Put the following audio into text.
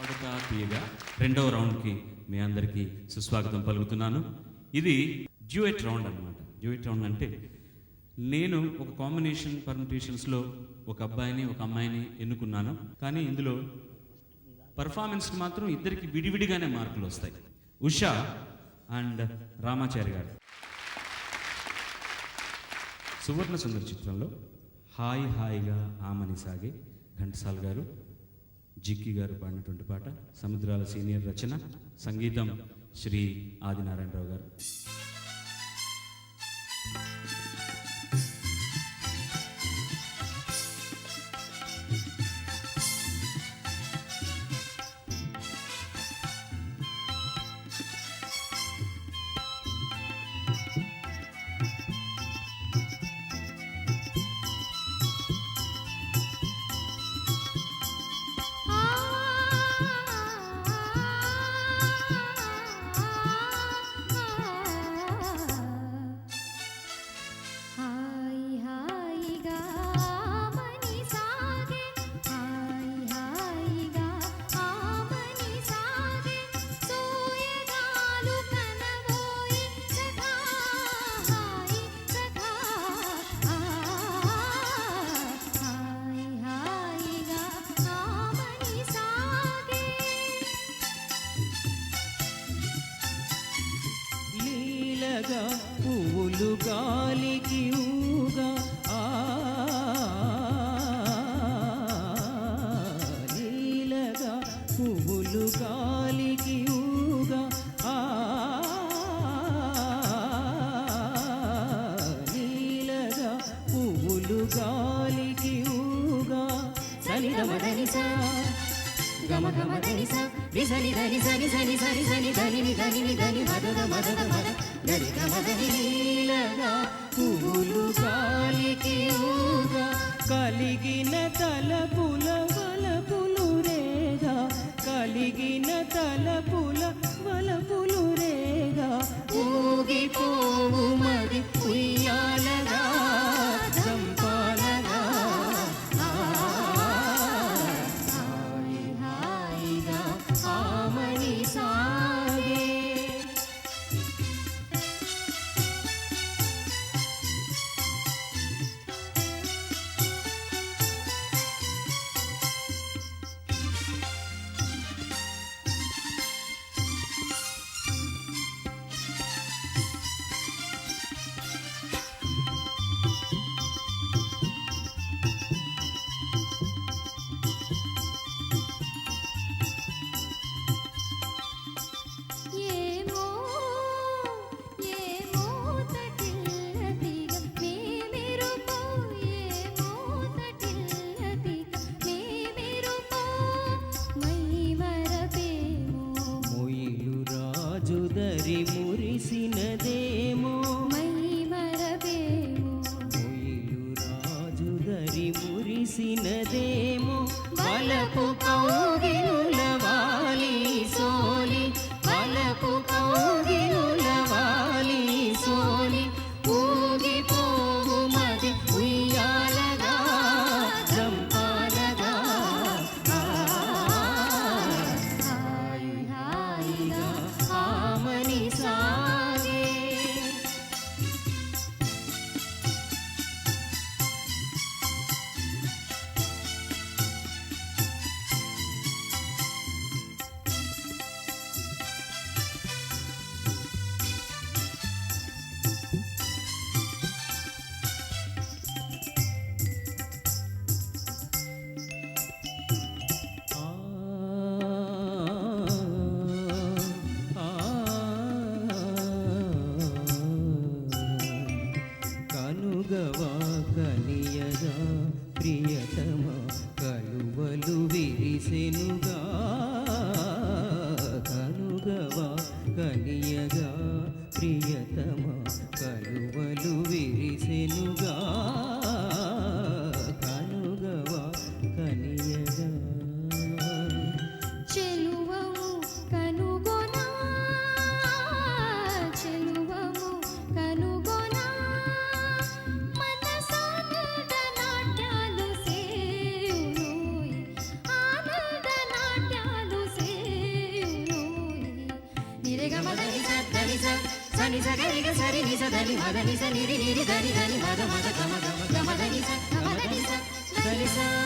పాడుతా తీయగా రెండవ రౌండ్కి మీ అందరికీ సుస్వాగతం పలుకుతున్నాను. ఇది డ్యూయెట్ రౌండ్ అనమాట. డ్యూయెట్ రౌండ్ అంటే నేను ఒక కాంబినేషన్ పర్మిటేషన్స్లో ఒక అబ్బాయిని ఒక అమ్మాయిని ఎన్నుకున్నాను. కానీ ఇందులో పర్ఫార్మెన్స్కి మాత్రం ఇద్దరికి విడివిడిగానే మార్కులు వస్తాయి. ఉషా అండ్ రామాచారి గారు. సువర్ణ సుందర చిత్రంలో హాయ్ హాయిగా ఆమని సాగే ఘంటసాల గారు, జిక్కి గారు పాడినటువంటి పాట. సముద్రాల సీనియర్ రచన, సంగీతం శ్రీ ఆదినారాయణరావు గారు. పువ్వులు గాలికి ఊగా నీలగా పువ్వులు గాలికి ఊగా నీలగా పువ్వులు గాలికి ఊగా సనిదమదనిసా గమ గమ ధనిసా నిసని ధని సని సని సని సని ధని ధని ధని మదద మదద మద గరి గమ ధని నీలగా పువ్వులు గాలికి ఊగా కలిగిన తలపుల వలపులు రేగా కలిగిన తలపుల వలపులు రేగా ఊగిపోవు మరి ఉయ్యాలగా చంపాలగా ఆమని సాగే. మురిసినదేమో మై మరపేమో మొయిలు రాజుదరి మురిసినదేమో వలపు కౌగిలుల వాలి సోలి వలపు కౌగిలుల వాలి సోలి ఊగిపోవు మది ఉయ్యాలగా చంపాలగా హాయి హాయిగా ఆమని సాగే. కనుగవా కనియగా ప్రియతమా కలువలు విరిసెనుగా కనుగవా కనియగా ప్రియతమా కలువలు విరిసెనుగా కనుగవా కనియగా చెలువము కనుగొనా చెలువము కనుగొనా మనసానంద నాట్యాలు సేయునోయ్ ఆనంద నాట్యాలు రి గ మ దని స దని స సని స గ రి గ సరి ని స దని మ దని స ని రి ని రి దని దని మ గ మ గ మ గ మ దని స గ మ దని స దని స